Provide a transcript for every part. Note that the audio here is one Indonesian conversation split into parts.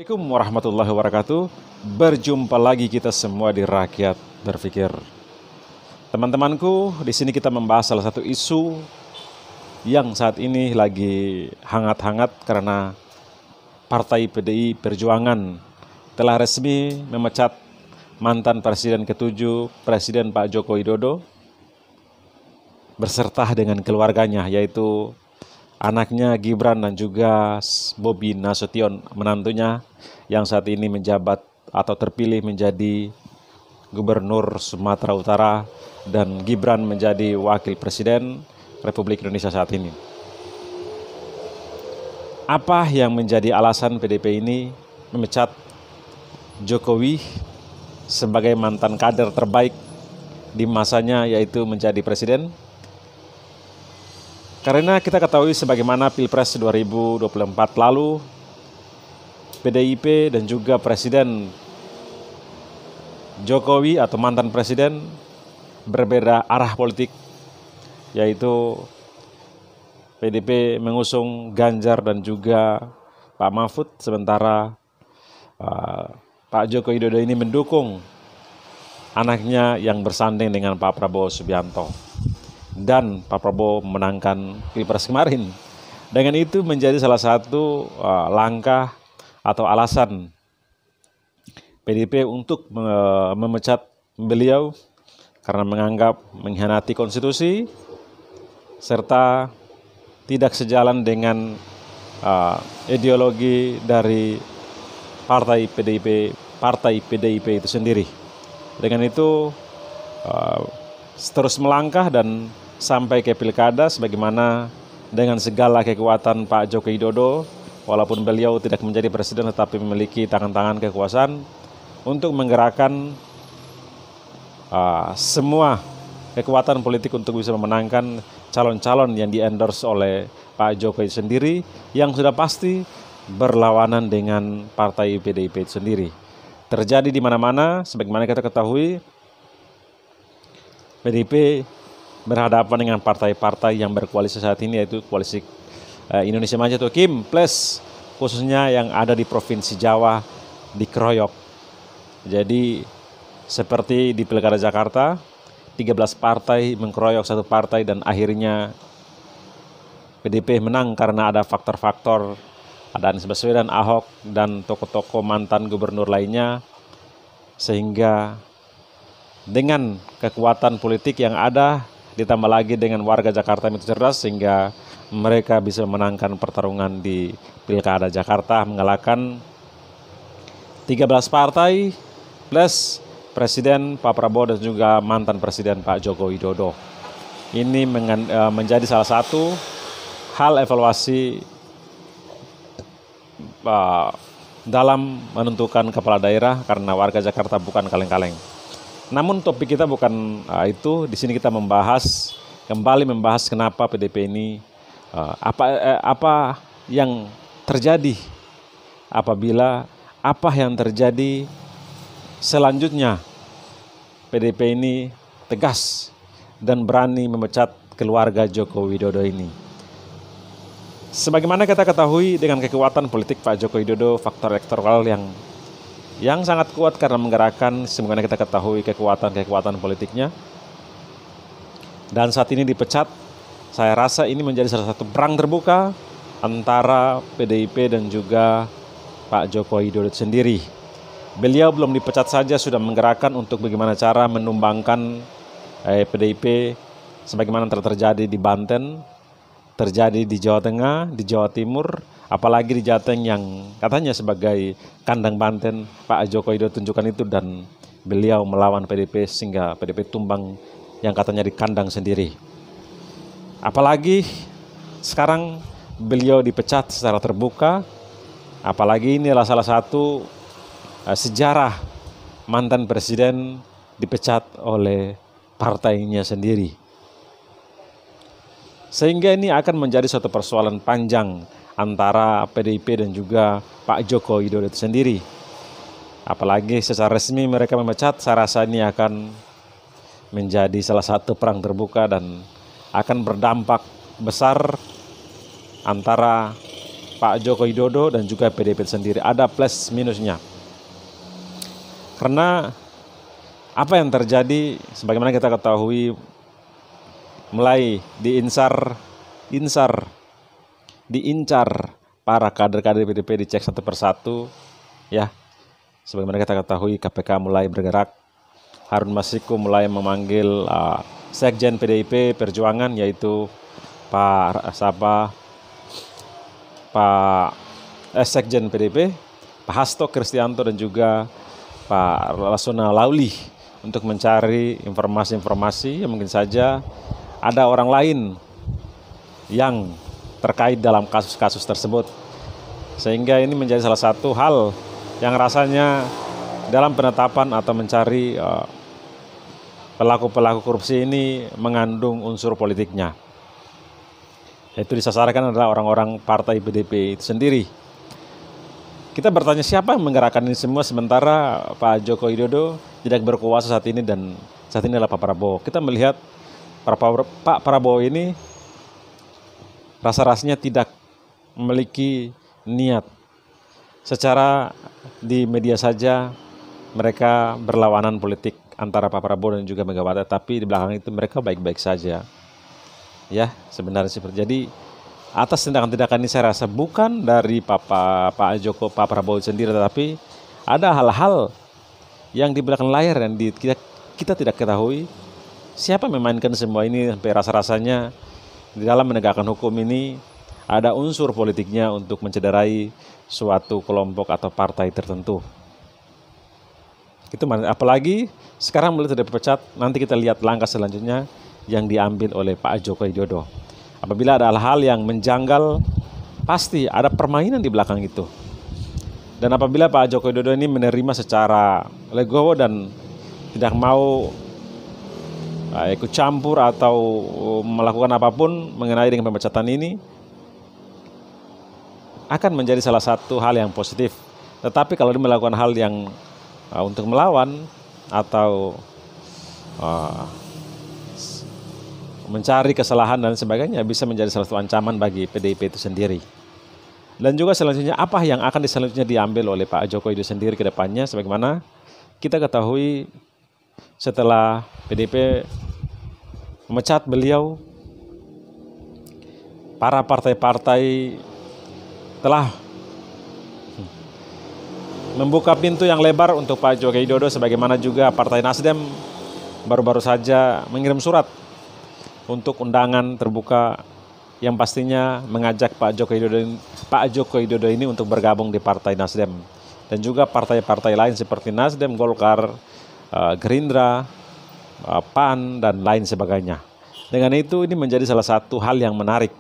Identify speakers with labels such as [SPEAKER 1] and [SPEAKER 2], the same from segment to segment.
[SPEAKER 1] Assalamualaikum warahmatullahi wabarakatuh. Berjumpa lagi kita semua di Rakyat Berpikir. Teman-temanku, di sini kita membahas salah satu isu yang saat ini lagi hangat-hangat karena Partai PDI Perjuangan telah resmi memecat mantan Presiden ke-7, Presiden Pak Joko Widodo, berserta dengan keluarganya, yaitu anaknya Gibran dan juga Bobi Nasution, menantunya yang saat ini menjabat atau terpilih menjadi Gubernur Sumatera Utara dan Gibran menjadi Wakil Presiden Republik Indonesia saat ini. Apa yang menjadi alasan PDP ini memecat Jokowi sebagai mantan kader terbaik di masanya, yaitu menjadi presiden? Karena kita ketahui sebagaimana Pilpres 2024 lalu, PDIP dan juga Presiden Jokowi atau mantan presiden berbeda arah politik, yaitu PDIP mengusung Ganjar dan juga Pak Mahfud, sementara Pak Joko Widodo ini mendukung anaknya yang bersanding dengan Pak Prabowo Subianto. Dan Pak Prabowo memenangkan Pilpres kemarin. Dengan itu menjadi salah satu langkah atau alasan PDIP untuk memecat beliau karena menganggap mengkhianati konstitusi serta tidak sejalan dengan ideologi dari Partai PDIP itu sendiri. Dengan itu terus melangkah dan sampai ke pilkada, sebagaimana dengan segala kekuatan Pak Joko Widodo, walaupun beliau tidak menjadi presiden tetapi memiliki tangan-tangan kekuasaan untuk menggerakkan semua kekuatan politik untuk bisa memenangkan calon-calon yang di-endorse oleh Pak Jokowi sendiri, yang sudah pasti berlawanan dengan Partai PDIP itu sendiri. Terjadi di mana-mana, sebagaimana kita ketahui, PDIP berhadapan dengan partai-partai yang berkoalisi saat ini, yaitu koalisi Indonesia Maju atau KIM plus, khususnya yang ada di Provinsi Jawa dikeroyok. Jadi seperti di Pilkada Jakarta, 13 partai mengkeroyok satu partai dan akhirnya PDIP menang karena ada faktor-faktor, ada Anies Baswedan, Ahok, dan tokoh-tokoh mantan gubernur lainnya, sehingga dengan kekuatan politik yang ada ditambah lagi dengan warga Jakarta yang cerdas, sehingga mereka bisa memenangkan pertarungan di Pilkada Jakarta, mengalahkan 13 partai plus Presiden Pak Prabowo dan juga mantan Presiden Pak Joko Widodo. Ini menjadi salah satu hal evaluasi dalam menentukan kepala daerah, karena warga Jakarta bukan kaleng-kaleng. Namun topik kita bukan itu. Di sini kita kembali membahas kenapa PDIP ini, apa yang terjadi apabila apa yang terjadi selanjutnya PDIP ini tegas dan berani memecat keluarga Joko Widodo ini. Sebagaimana kita ketahui, dengan kekuatan politik Pak Joko Widodo, faktor elektoral yang sangat kuat karena menggerakkan, sebagaimana kita ketahui, kekuatan politiknya. Dan saat ini dipecat, saya rasa ini menjadi salah satu perang terbuka antara PDIP dan juga Pak Joko Widodo sendiri. Beliau belum dipecat saja sudah menggerakkan untuk bagaimana cara menumbangkan PDIP, sebagaimana terjadi di Banten, terjadi di Jawa Tengah, di Jawa Timur, apalagi di Jateng yang katanya sebagai kandang Banten Pak Joko Widodo tunjukkan itu, dan beliau melawan PDIP sehingga PDIP tumbang yang katanya di kandang sendiri. Apalagi sekarang beliau dipecat secara terbuka, apalagi ini adalah salah satu sejarah mantan presiden dipecat oleh partainya sendiri. Sehingga ini akan menjadi suatu persoalan panjang antara PDIP dan juga Pak Joko Widodo itu sendiri. Apalagi secara resmi mereka memecat, saya rasa ini akan menjadi salah satu perang terbuka dan akan berdampak besar antara Pak Joko Widodo dan juga PDIP sendiri. Ada plus minusnya. Karena apa yang terjadi sebagaimana kita ketahui, mulai diincar para kader-kader PDIP, dicek satu persatu ya. Sebagaimana kita ketahui, KPK mulai bergerak. Harun Masiku mulai memanggil Sekjen PDIP Perjuangan, yaitu Sekjen PDIP Pak Hasto Kristianto dan juga Pak Lashona Lauli untuk mencari informasi-informasi yang mungkin saja ada orang lain yang terkait dalam kasus-kasus tersebut. Sehingga ini menjadi salah satu hal yang rasanya dalam penetapan atau mencari pelaku-pelaku korupsi ini mengandung unsur politiknya. Yaitu disasarkan adalah orang-orang partai PDIP itu sendiri. Kita bertanya siapa yang menggerakkan ini semua sementara Pak Joko Widodo tidak berkuasa saat ini dan saat ini adalah Pak Prabowo. Kita melihat Pak Prabowo ini rasa-rasanya tidak memiliki niat. Secara di media saja mereka berlawanan politik antara Pak Prabowo dan juga Megawati, tapi di belakang itu mereka baik-baik saja. Ya, sebenarnya seperti jadi atas tindakan-tindakan ini saya rasa bukan dari Pak Prabowo sendiri, tetapi ada hal-hal yang di belakang layar yang kita tidak ketahui siapa memainkan semua ini sampai rasa-rasanya di dalam menegakkan hukum ini ada unsur politiknya untuk mencederai suatu kelompok atau partai tertentu. Itu apalagi sekarang mulai sudah dipecat, nanti kita lihat langkah selanjutnya yang diambil oleh Pak Joko Widodo. Apabila ada hal-hal yang menjanggal, pasti ada permainan di belakang itu. Dan apabila Pak Joko Widodo ini menerima secara legowo dan tidak mau ikut campur atau melakukan apapun mengenai dengan pemecatan ini, akan menjadi salah satu hal yang positif. Tetapi kalau dia melakukan hal yang untuk melawan atau mencari kesalahan dan sebagainya, bisa menjadi salah satu ancaman bagi PDIP itu sendiri. Dan juga selanjutnya apa yang akan selanjutnya diambil oleh Pak Joko Widodo sendiri ke depannya, sebagaimana kita ketahui setelah PDIP memecat beliau, para partai-partai telah membuka pintu yang lebar untuk Pak Joko Widodo, sebagaimana juga Partai Nasdem baru-baru saja mengirim surat untuk undangan terbuka yang pastinya mengajak Pak Joko Widodo ini untuk bergabung di Partai Nasdem, dan juga partai-partai lain seperti Nasdem, Golkar, Gerindra, PAN dan lain sebagainya. Dengan itu ini menjadi salah satu hal yang menarik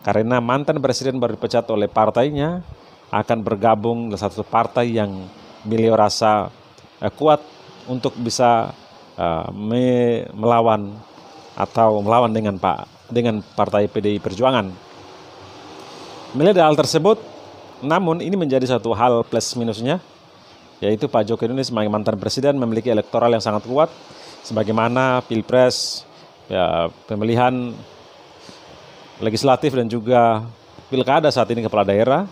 [SPEAKER 1] karena mantan presiden baru dipecat oleh partainya akan bergabung dalam satu partai yang beliau rasa kuat untuk bisa melawan dengan partai PDI Perjuangan. Melihat hal tersebut, namun ini menjadi satu hal plus minusnya, yaitu Pak Joko Widodo sebagai mantan presiden memiliki elektoral yang sangat kuat, sebagaimana Pilpres, pemilihan legislatif dan juga pilkada saat ini kepala daerah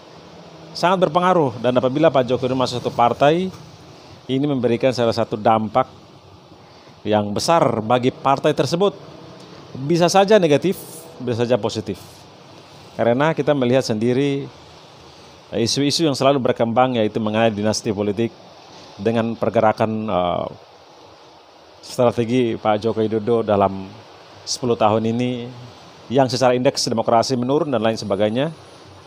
[SPEAKER 1] sangat berpengaruh. Dan apabila Pak Joko Widodo masuk satu partai, ini memberikan salah satu dampak yang besar bagi partai tersebut. Bisa saja negatif, bisa saja positif. Karena kita melihat sendiri isu-isu yang selalu berkembang, yaitu mengenai dinasti politik dengan pergerakan strategi Pak Joko Widodo dalam 10 tahun ini yang secara indeks demokrasi menurun dan lain sebagainya,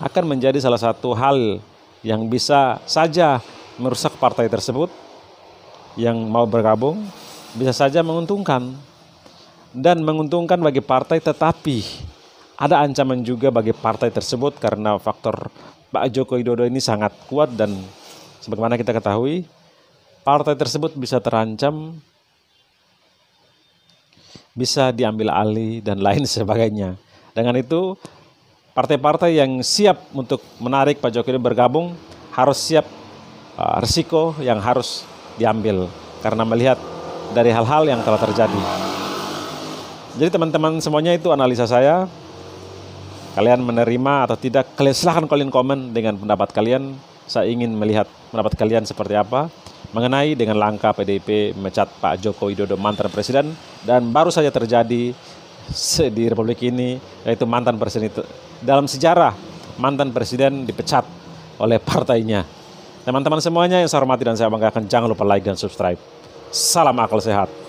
[SPEAKER 1] akan menjadi salah satu hal yang bisa saja merusak partai tersebut yang mau bergabung, bisa saja menguntungkan bagi partai, tetapi ada ancaman juga bagi partai tersebut karena faktor Pak Joko Widodo ini sangat kuat, dan sebagaimana kita ketahui partai tersebut bisa terancam, bisa diambil alih dan lain sebagainya. Dengan itu partai-partai yang siap untuk menarik Pak Joko Widodo bergabung harus siap risiko yang harus diambil karena melihat dari hal-hal yang telah terjadi. Jadi teman-teman semuanya, itu analisa saya. Kalian menerima atau tidak? Silahkan kalian komen dengan pendapat kalian. Saya ingin melihat pendapat kalian seperti apa mengenai dengan langkah PDIP memecat Pak Joko Widodo mantan presiden, dan baru saja terjadi di Republik ini, yaitu mantan presiden itu dalam sejarah mantan presiden dipecat oleh partainya. Teman-teman semuanya yang saya hormati dan saya banggakan, jangan lupa like dan subscribe. Salam akal sehat.